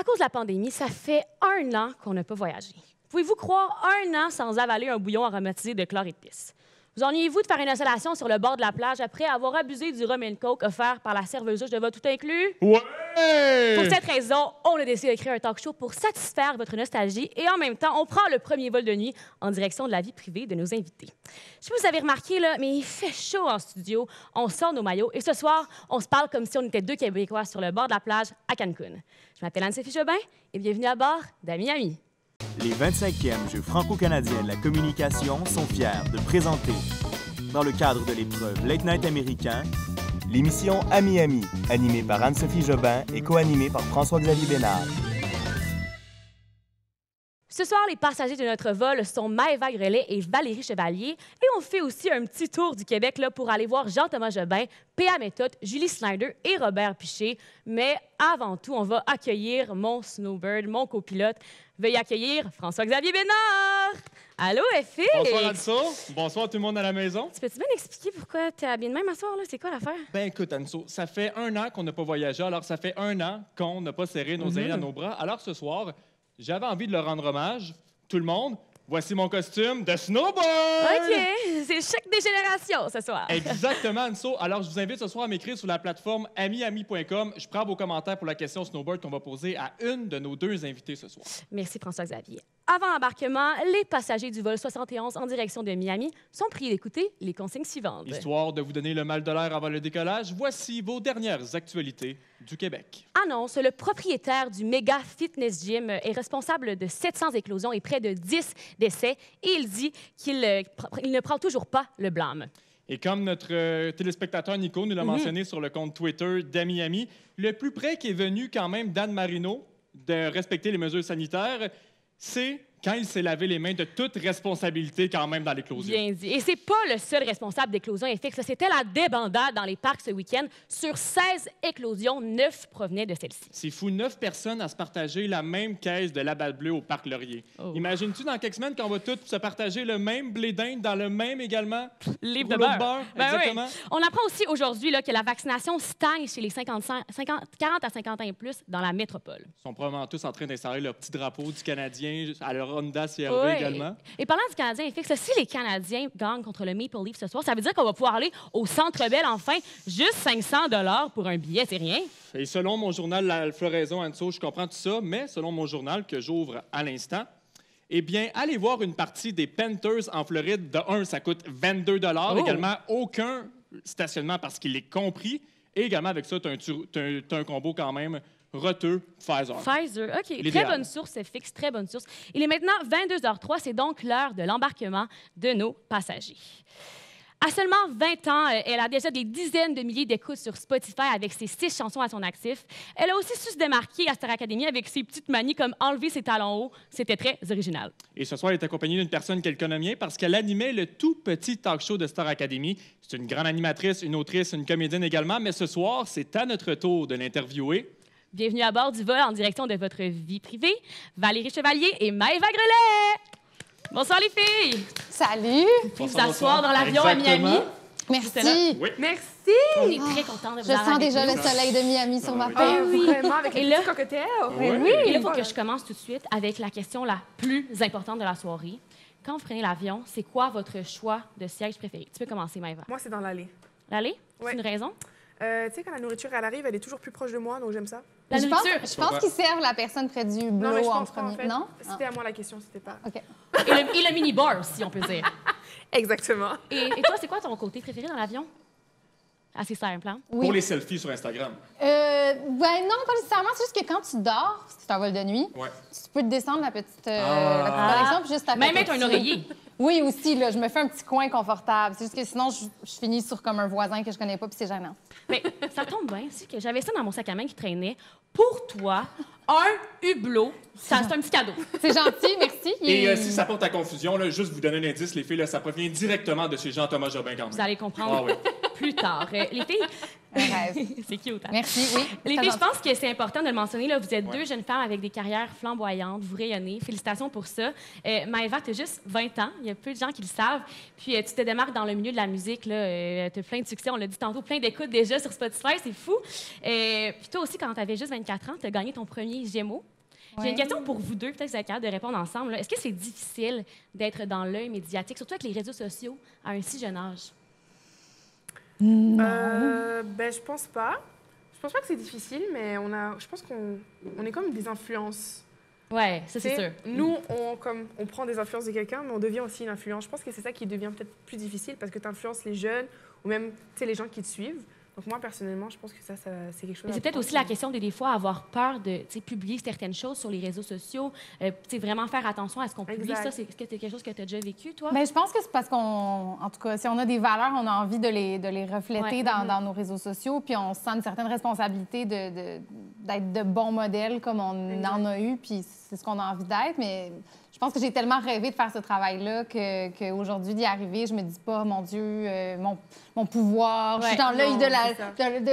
À cause de la pandémie, ça fait 1 an qu'on n'a pas voyagé. Pouvez-vous croire 1 an sans avaler un bouillon aromatisé de chlore et de pisse? Vous ennuyez-vous de faire une installation sur le bord de la plage après avoir abusé du rum and coke offert par la serveuse de votre tout inclus? Ouais! Pour cette raison, on a décidé de créer un talk show pour satisfaire votre nostalgie et en même temps, on prend le premier vol de nuit en direction de la vie privée de nos invités. Je sais pas si vous avez remarqué, là, mais il fait chaud en studio. On sort nos maillots et ce soir, on se parle comme si on était 2 Québécois sur le bord de la plage à Cancun. Je m'appelle Anne-Sophie Jobin et bienvenue à bord d'Ami-Ami. Les 25e Jeux franco-canadiens de la communication sont fiers de présenter, dans le cadre de l'épreuve Late Night américain, l'émission Ami-Ami, animée par Anne-Sophie Jobin et co-animée par François-Xavier Bénard. Ce soir, les passagers de notre vol sont Maëva Grelet et Valérie Chevalier. Et on fait aussi un petit tour du Québec là, pour aller voir Jean-Thomas Jobin, P.A. Méthode, Julie Snyder et Robert Piché. Mais avant tout, on va accueillir mon snowbird, mon copilote. Veuillez accueillir François-Xavier Bénard. Allô, Effie! Bonsoir, Anso. Bonsoir tout le monde à la maison. Tu peux-tu bien expliquer pourquoi tu es habillé de même à soir? C'est quoi l'affaire? Ben écoute, Anso, ça fait 1 an qu'on n'a pas voyagé, alors ça fait 1 an qu'on n'a pas serré nos aînés dans nos bras. Alors ce soir, j'avais envie de leur rendre hommage. Tout le monde, voici mon costume de snowboard! OK, c'est le choc des générations ce soir. Exactement, Anso. Alors, je vous invite ce soir à m'écrire sur la plateforme amiami.com. Je prends vos commentaires pour la question snowboard qu'on va poser à une de nos 2 invités ce soir. Merci, François-Xavier. Avant l'embarquement, les passagers du vol 71 en direction de Miami sont priés d'écouter les consignes suivantes. Histoire de vous donner le mal de l'air avant le décollage, voici vos dernières actualités du Québec. Annonce, le propriétaire du méga fitness gym est responsable de 700 éclosions et près de 10 décès et il dit qu'il ne prend toujours pas le blâme. Et comme notre téléspectateur Nico nous l'a mentionné sur le compte Twitter d'Ami-Ami, le plus près qui est venu quand même d'Anne Marino de respecter les mesures sanitaires, c'est quand il s'est lavé les mains de toute responsabilité quand même dans l'éclosion. Bien dit. Et c'est pas le seul responsable d'éclosion FX. C'était la débandade dans les parcs ce week-end. Sur 16 éclosions, 9 provenaient de celle-ci. C'est fou, 9 personnes à se partager la même caisse de la balle bleue au Parc Laurier. Oh. Imagines-tu dans quelques semaines qu'on va tous se partager le même blé d'Inde dans le même également Livre de rouleau beurre. Ben exactement. oui. On apprend aussi aujourd'hui là, que la vaccination stagne chez les 40 à 50 ans et plus dans la métropole. Ils sont probablement tous en train d'installer leur petit drapeau du Canadien à leur Honda CRV Oui. également. Et parlant du Canadien FX, si les Canadiens gagnent contre le Maple Leaf ce soir, ça veut dire qu'on va pouvoir aller au Centre Bell enfin. Juste 500 $ pour un billet, c'est rien. Et selon mon journal La Floraison, Anso, je comprends tout ça, mais selon mon journal que j'ouvre à l'instant, eh bien, allez voir une partie des Panthers en Floride. De 1, ça coûte 22 $. Également, aucun stationnement parce qu'il est compris. Et également, avec ça, tu as un combo quand même reteux Pfizer. Pfizer, OK. L'idéal. Très bonne source, FX, très bonne source. Il est maintenant 22h03, c'est donc l'heure de l'embarquement de nos passagers. À seulement 20 ans, elle a déjà des dizaines de milliers d'écoutes sur Spotify avec ses 6 chansons à son actif. Elle a aussi su se démarquer à Star Academy avec ses petites manies comme enlever ses talons hauts. C'était très original. Et ce soir, elle est accompagnée d'une personne qu'elle connaît bien parce qu'elle animait le tout petit talk show de Star Academy. C'est une grande animatrice, une autrice, une comédienne également, mais ce soir, c'est à notre tour de l'interviewer. Bienvenue à bord du vol en direction de votre vie privée, Valérie Chevalier et Maëva Grelet. Bonsoir les filles. Salut! Puis vous asseoir dans l'avion à Miami. Merci! Oui. Merci. On est très contents de vous Je avoir sens avec déjà nous. le soleil de Miami sur ma Ben peau. oui. Vraiment, avec Et les là- petits cocktails. Ouais. Oui, et là, il faut que je commence tout de suite avec la question la plus importante de la soirée. Quand vous prenez l'avion, c'est quoi votre choix de siège préféré? Tu peux commencer, Maëva. Moi, c'est dans l'allée. L'aller? Ouais. C'est une raison? Tu sais, quand la nourriture, elle arrive, elle est toujours plus proche de moi, donc j'aime ça. La Je pense, nourriture. je pense qu'ils servent la personne près du Non, blow mais je en pense pas, premier. en fait. Non? C'était à moi la question, c'était pas... OK. Et le mini-bar aussi, on peut dire. Exactement. Et toi, c'est quoi ton côté préféré dans l'avion? Assez simple, hein? Oui. Pour les selfies sur Instagram. Ben non, pas nécessairement. C'est juste que quand tu dors, parce que c'est un vol de nuit, Ouais. tu peux te descendre la petite connexion puis juste taper Même mettre un dessus. oreiller. Oui, aussi. Là, je me fais un petit coin confortable. C'est juste que sinon, je finis sur comme un voisin que je connais pas puis c'est gênant. Mais ça tombe bien aussi que j'avais ça dans mon sac à main qui traînait. Pour toi, un hublot, c'est un petit cadeau. C'est gentil, merci. Et si ça porte à confusion, là, juste vous donner un indice, les filles, là, ça provient directement de chez Jean-Thomas Jobin quand même. Vous allez comprendre Ah oui. plus tard. Les filles, Un rêve. C'est cute, hein? Merci, oui. Les Très filles, je gentil. pense que c'est important de le mentionner. Là, vous êtes deux jeunes femmes avec des carrières flamboyantes. Vous rayonnez. Félicitations pour ça. Maëva, tu as juste 20 ans. Il y a peu de gens qui le savent. Puis tu te démarques dans le milieu de la musique. Tu as plein de succès. On l'a dit tantôt, plein d'écoutes déjà sur Spotify. C'est fou. Puis toi aussi, quand tu avais juste 24 ans, tu as gagné ton premier Gémeaux. J'ai une question pour vous deux, peut-être que vous êtes capables de répondre ensemble. Est-ce que c'est difficile d'être dans l'œil médiatique, surtout avec les réseaux sociaux, à un si jeune âge? Ben, je pense pas. Je pense pas que c'est difficile, mais je pense qu'on est comme des influences. Ouais, ça c'est sûr. Nous, on prend des influences de quelqu'un, mais on devient aussi une influence. Je pense que c'est ça qui devient peut-être plus difficile parce que tu influences les jeunes ou même les gens qui te suivent. Donc moi, personnellement, je pense que ça c'est quelque chose... Mais c'est peut-être aussi la question de, des fois, avoir peur de publier certaines choses sur les réseaux sociaux, vraiment faire attention à ce qu'on publie. Ça, est-ce que c'est quelque chose que tu as déjà vécu, toi? Bien, je pense que c'est parce en tout cas, si on a des valeurs, on a envie de les refléter dans nos réseaux sociaux, puis on sent une certaine responsabilité d'être de bons modèles comme on en a eu, puis c'est ce qu'on a envie d'être, mais... Je pense que j'ai tellement rêvé de faire ce travail-là qu'aujourd'hui, d'y arriver, je me dis pas, mon Dieu, mon pouvoir, je suis dans l'œil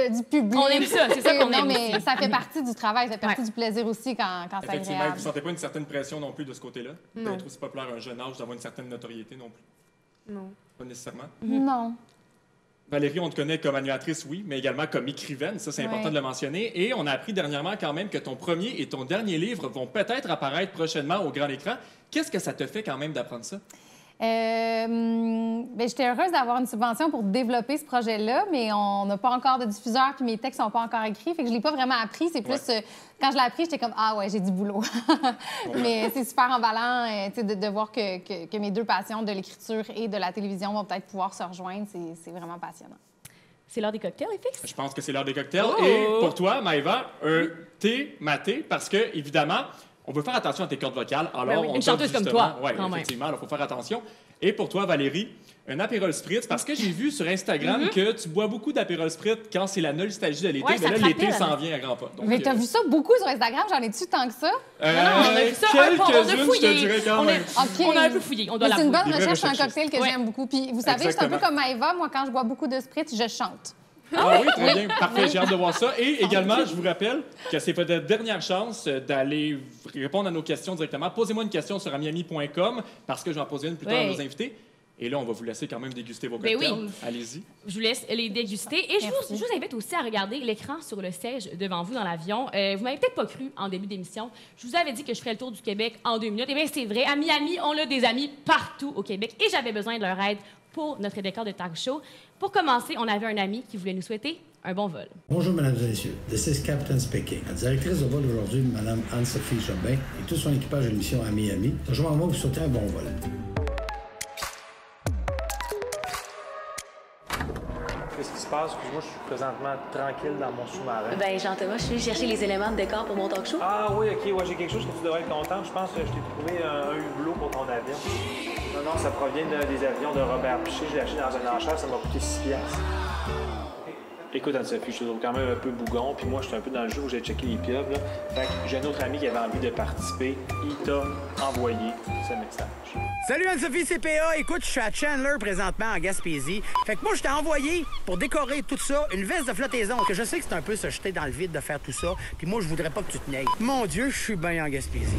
du public. On aime ça, c'est ça qu'on aime. Non, mais ça fait partie du travail, ça fait partie du plaisir aussi quand c'est agréable. Effectivement, vous ne sentez pas une certaine pression non plus de ce côté-là? Non. D'être aussi populaire à un jeune âge, d'avoir une certaine notoriété non plus? Non. Pas nécessairement? Non. Valérie, on te connaît comme animatrice, oui, mais également comme écrivaine. Ça, c'est important de le mentionner. Et on a appris dernièrement quand même que ton premier et ton dernier livre vont peut-être apparaître prochainement au grand écran. Qu'est-ce que ça te fait quand même d'apprendre ça? J'étais heureuse d'avoir une subvention pour développer ce projet-là, mais on n'a pas encore de diffuseur, puis mes textes sont pas encore écrits, fait que je l'ai pas vraiment appris. C'est plus quand je l'ai appris, j'étais comme ah ouais, j'ai du boulot. Mais c'est super emballant, de voir que mes deux passions de l'écriture et de la télévision vont peut-être pouvoir se rejoindre. C'est vraiment passionnant. C'est l'heure des cocktails, FX? Je pense que c'est l'heure des cocktails. Et pour toi, Maëva, un thé maté, parce que évidemment, on veut faire attention à tes cordes vocales. Alors, une chanteuse comme toi, Oui, quand même. effectivement, il faut faire attention. Et pour toi, Valérie, un Aperol Spritz, parce que j'ai vu sur Instagram que tu bois beaucoup d'Aperol Spritz quand c'est la nostalgie de l'été. Ouais, mais là, ça l'été rappelle, s'en vient à grands pas. Donc, Mais t'as vu ça beaucoup sur Instagram? J'en ai-tu tant que ça? Non, on a vu ça un peu, on a quelques-unes, je te fouillé. dirais quand même. OK. On a un peu fouillé, on doit Mais c'est une l'avouer. bonne recherche, c'est un recherchistes. cocktail que j'aime beaucoup. Puis vous savez, je suis un peu Exactement. comme Maëva. Moi, quand je bois beaucoup de spritz, je chante. Ah oui, très bien. Parfait, j'ai hâte de voir ça. Et également, je vous rappelle que c'est votre dernière chance d'aller répondre à nos questions directement. Posez-moi une question sur amiami.com parce que je vais en poser une plus tard à nos invités. Et là, on va vous laisser quand même déguster vos cocktails. Oui. Allez-y. Je vous laisse les déguster. Et je vous invite aussi à regarder l'écran sur le siège devant vous dans l'avion. Vous m'avez peut-être pas cru en début d'émission. Je vous avais dit que je ferais le tour du Québec en 2 minutes. Eh bien, c'est vrai. À Miami, on a des amis partout au Québec. Et j'avais besoin de leur aide pour notre décor de talk show. Pour commencer, on avait un ami qui voulait nous souhaiter un bon vol. Bonjour, mesdames et messieurs. This is Captain speaking. La directrice de vol aujourd'hui, Mme Anne-Sophie Jobin, et tout son équipage de l'émission à Miami, rejoint moi pour vous souhaiter un bon vol. Qu'est-ce qui se passe? Moi, je suis présentement tranquille dans mon sous-marin. Ben, Jean-Thomas, je suis chercher les éléments de décor pour mon talk show. Ah oui, OK, ouais, j'ai quelque chose que tu devrais être content. Je pense que je t'ai trouvé un hublot pour ton avion. Non, ça provient des avions de Robert Piché. Je l'ai acheté dans un enchère, ça m'a coûté 6 piastres. Écoute, Anne-Sophie, je te trouve quand même un peu bougon, puis moi, je suis un peu dans le jeu où j'ai checké les pieuvres, là. Fait que j'ai un autre ami qui avait envie de participer. Il t'a envoyé ce message. Salut Anne-Sophie, c'est PA. Écoute, je suis à Chandler présentement en Gaspésie. Fait que moi, je t'ai envoyé pour décorer tout ça une veste de flottaison que je sais que c'est un peu se jeter dans le vide de faire tout ça. Puis moi, je voudrais pas que tu te nailles. Mon Dieu, je suis bien en Gaspésie.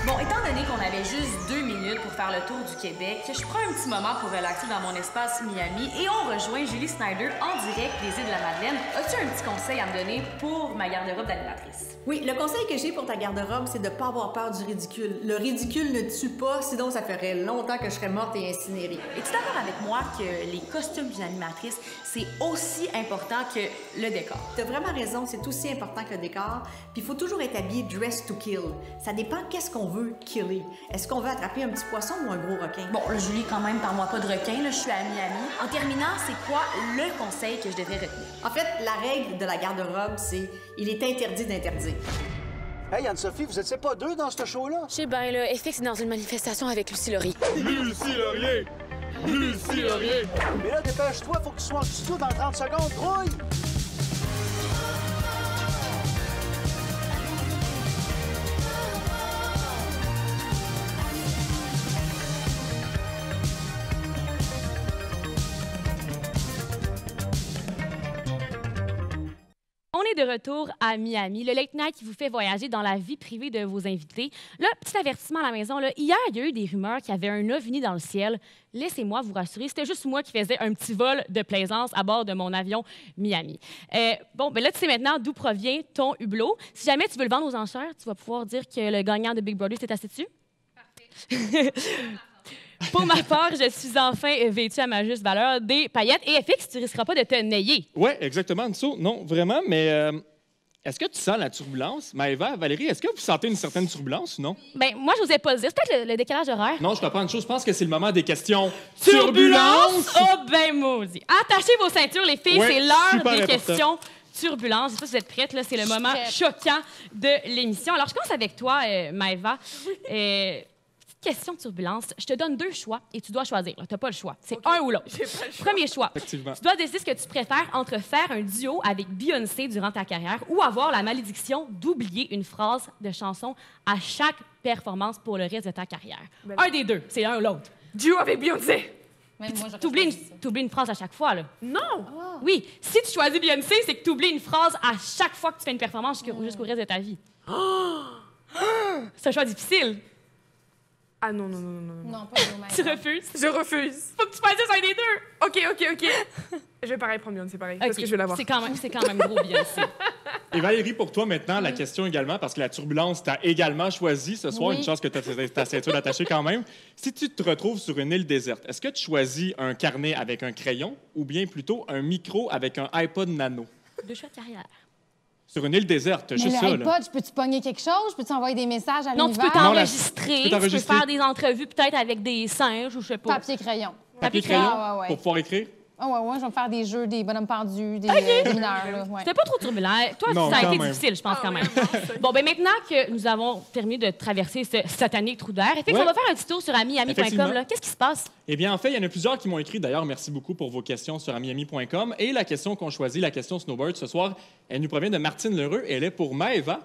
Bon, étant donné qu'on avait juste 2 minutes pour faire le tour du Québec, je prends un petit moment pour relaxer dans mon espace Miami et on rejoint Julie Snyder en direct des îles de la Madeleine. As-tu un petit conseil à me donner pour ma garde-robe d'animatrice? Oui, le conseil que j'ai pour ta garde-robe, c'est de ne pas avoir peur du ridicule. Le ridicule ne tue pas, sinon ça ferait longtemps que je serais morte et incinérée. Es-tu d'accord avec moi que les costumes d'une animatrice, c'est aussi important que le décor? T'as vraiment raison, c'est aussi important que le décor. Puis il faut toujours être habillé dress to kill. Ça dépend qu'est-ce qu'on veut killer. Est-ce qu'on veut attraper un petit poisson ou un gros requin? Bon, là, Julie, quand même, parle-moi pas de requin, là, je suis à Miami. En terminant, c'est quoi le conseil que je devrais retenir? En fait, la règle de la garde-robe, c'est il est interdit d'interdire. Hey Anne-Sophie, vous étiez pas deux dans ce show-là? Je sais bien, là, FX est dans une manifestation avec Lucie Laurier. Lucie Laurier! Lucie Laurier! Mais là, dépêche-toi, faut que tu sois en studio dans 30 secondes. Trouille! est de retour à Miami, le Late Night qui vous fait voyager dans la vie privée de vos invités. Là, petit avertissement à la maison, là, hier, il y a eu des rumeurs qu'il y avait un ovni dans le ciel. Laissez-moi vous rassurer, c'était juste moi qui faisais un petit vol de plaisance à bord de mon avion Miami. Bon, ben là, tu sais maintenant d'où provient ton hublot. Si jamais tu veux le vendre aux enchères, tu vas pouvoir dire que le gagnant de Big Brother s'est assis dessus. Parfait. Pour ma part, je suis enfin vêtue à ma juste valeur des paillettes. Et FX, tu risqueras pas de te nailler. Oui, exactement, Anso. Non, vraiment, mais est-ce que tu sens la turbulence? Maëva, Valérie, est-ce que vous sentez une certaine turbulence ou non? Bien, moi, je n'osais pas le dire. C'est peut-être le décalage horaire. Non, je comprends une chose. Je pense que c'est le moment des questions. Turbulence! Oh, ben maudit. Attachez vos ceintures, les filles. Ouais, c'est l'heure super des important. questions turbulence. Je ne sais pas si vous êtes prêtes. Là, c'est le moment choquant de l'émission. Alors, je commence avec toi, Maëva. Question de turbulence. Je te donne 2 choix et tu dois choisir. Tu n'as pas le choix. C'est un ou l'autre. Premier choix. Effectivement. Tu dois décider ce que tu préfères entre faire un duo avec Beyoncé durant ta carrière ou avoir la malédiction d'oublier une phrase de chanson à chaque performance pour le reste de ta carrière. Un des deux. C'est un ou l'autre. Duo avec Beyoncé. Tu oublies une phrase à chaque fois, là. Non! Oh. Oui. Si tu choisis Beyoncé, c'est que tu oublies une phrase à chaque fois que tu fais une performance jusqu'au reste de ta vie. Oh. C'est un choix difficile. Ah non. Non, pas de Tu refuses? Je refuse. Faut que tu choisisses un des deux. OK. Je vais pareil prendre Beyoncé, pareil, parce que je vais l'avoir. C'est quand même gros Beyoncé. Et Valérie, pour toi maintenant, la question également, parce que la turbulence t'a également choisi ce soir, une chance que tu as ta ceinture attachée quand même. Si tu te retrouves sur une île déserte, est-ce que tu choisis un carnet avec un crayon ou bien plutôt un micro avec un iPod Nano? 2 choix de carrière. Sur une île déserte, t'as Mais juste le ça. iPod, Là. peux-tu pogner quelque chose? Peux-tu envoyer des messages à Non, l'univers? tu peux t'enregistrer. Non, Tu peux faire des entrevues peut-être avec des singes ou je sais pas. Papier-crayon. Papier-crayon Ouais. pour pouvoir écrire? Ah ouais, je vais me faire des jeux, des bonhommes pendus, des mineurs. Là, ouais. C'était pas trop turbulent. Toi, Non, ça a quand été même. difficile, je pense, quand même. Bon, ben maintenant que nous avons terminé de traverser ce satanique trou d'air, on va faire un petit tour sur amiami.com. Qu'est-ce qui se passe? Eh bien, en fait, il y en a plusieurs qui m'ont écrit. D'ailleurs, merci beaucoup pour vos questions sur amiami.com. Et la question qu'on choisit, la question Snowbird, ce soir, elle nous provient de Martine Lheureux. Elle est pour Maëva.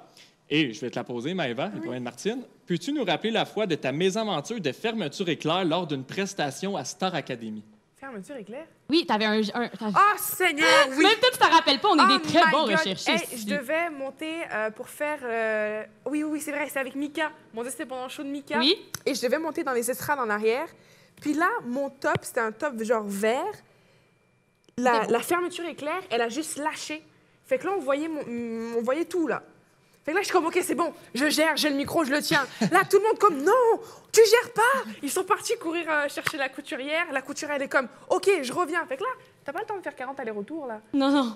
Et je vais te la poser, Maëva. Elle provient de Martine. Peux-tu nous rappeler la fois de ta mésaventure de fermeture éclair lors d'une prestation à Star Academy? Fermeture éclair? Oui, t'avais un... Oh, Seigneur, oui! Même toi, tu t'en rappelles pas, on est des très bons God. recherchistes. Hey, je devais monter pour faire... Oui, c'est vrai, c'est avec Mika. Mon Dieu, c'était pendant le show de Mika. Oui. Et je devais monter dans les estrades en arrière. Puis là, mon top, c'était un top genre vert. La fermeture éclair, elle a juste lâché. Fait que là, on voyait tout, là. Fait que là, je suis comme, OK, c'est bon, je gère, j'ai le micro, je le tiens. Là, tout le monde comme, non, tu gères pas. Ils sont partis courir chercher la couturière. La couturière, elle est comme, OK, je reviens. Fait que là, t'as pas le temps de faire 40 allers-retours, là. Non.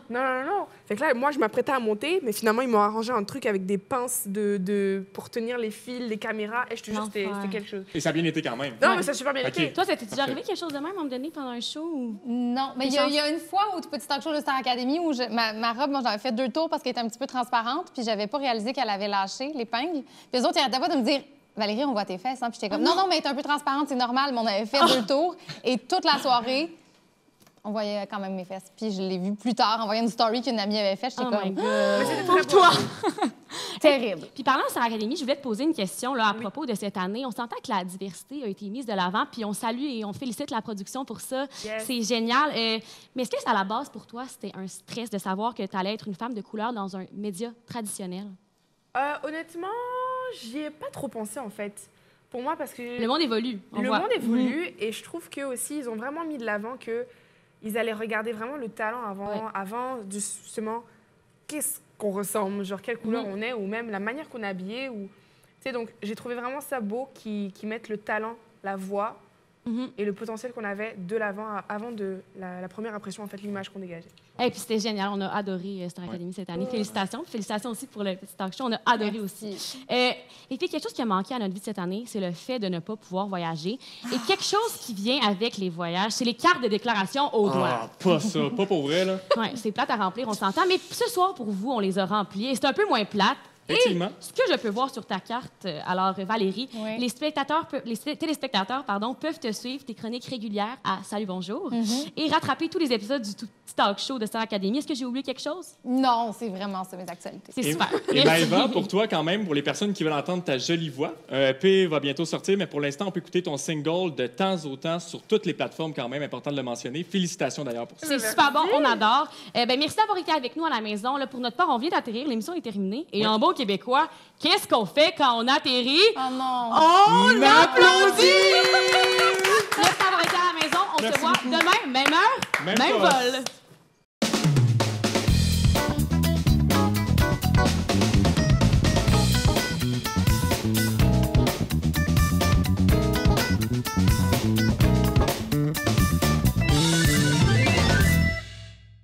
Fait que là, moi, je m'apprêtais à monter, mais finalement, ils m'ont arrangé un truc avec des pinces pour tenir les fils, les caméras. Et je te jure, c'était quelque chose. Et ça a bien été quand même. Non, mais ça a super bien été. Toi, ça t'est déjà arrivé quelque chose de même à un moment donné pendant un show? Ou... Non, mais il y a une fois au petit talk show de Star Academy où ma robe, moi, j'avais fait 2 tours parce qu'elle était un petit peu transparente, puis j'avais pas réalisé qu'elle avait lâché l'épingle. Puis les autres, ils arrêtaient pas de me dire Valérie, on voit tes fesses. Hein? Puis j'étais comme non, mais elle est un peu transparente, c'est normal. Mais on avait fait 2 tours et toute la soirée, on voyait quand même mes fesses. Puis je l'ai vu plus tard en voyant une story qu'une amie avait faite. J'étais comme Mais c'était très toi! Terrible. Puis parlant de Star Academy, je voulais te poser une question là, à propos de cette année. On s'entend que la diversité a été mise de l'avant, puis on salue et on félicite la production pour ça. Yes. C'est génial. Mais est-ce que, à la base, pour toi, c'était un stress de savoir que tu allais être une femme de couleur dans un média traditionnel? Honnêtement, j'y ai pas trop pensé, en fait. Pour moi, parce que... Le monde évolue. Le monde évolue, et je trouve qu'eux aussi, ils ont vraiment mis de l'avant qu'ils allaient regarder vraiment le talent avant justement, qu'est-ce qu'on ressemble, genre quelle couleur on est, ou même la manière qu'on est habillé. Tu sais, donc, j'ai trouvé vraiment ça beau qu'ils mettent le talent, la voix et le potentiel qu'on avait de l'avant, avant de la première impression, en fait, l'image qu'on dégageait. Et puis c'était génial. On a adoré Star Academy cette année. Félicitations. Félicitations aussi pour le petit talk show. On a adoré aussi. Et puis, quelque chose qui a manqué à notre vie de cette année, c'est le fait de ne pas pouvoir voyager. Et quelque chose qui vient avec les voyages, c'est les cartes de déclaration au doigt. Ah, pas ça. Pas pour vrai, là. Oui, c'est plate à remplir, on s'entend. Mais ce soir, pour vous, on les a remplies. Et c'est un peu moins plate Effectivement. Et ce que je peux voir sur ta carte, alors Valérie, Oui. les téléspectateurs peuvent te suivre tes chroniques régulières à Salut Bonjour et rattraper tous les épisodes du tout petit talk show de Star Academy. Est-ce que j'ai oublié quelque chose? Non, c'est vraiment ça, mes actualités. C'est super. Et Merci. Maëva, pour toi quand même, pour les personnes qui veulent entendre ta jolie voix, un EP va bientôt sortir, mais pour l'instant, on peut écouter ton single de temps au temps sur toutes les plateformes quand même, important de le mentionner. Félicitations d'ailleurs pour ça. C'est super bon, on adore. Merci d'avoir été avec nous à la maison. Là, pour notre part, on vient d'atterrir, l'émission est terminée. Et en bon québécois, qu'est-ce qu'on fait quand on atterrit? Oh non! On applaudit! Merci d'avoir été à la maison. On Merci se voit beaucoup. demain, même heure, Même même poste. vol.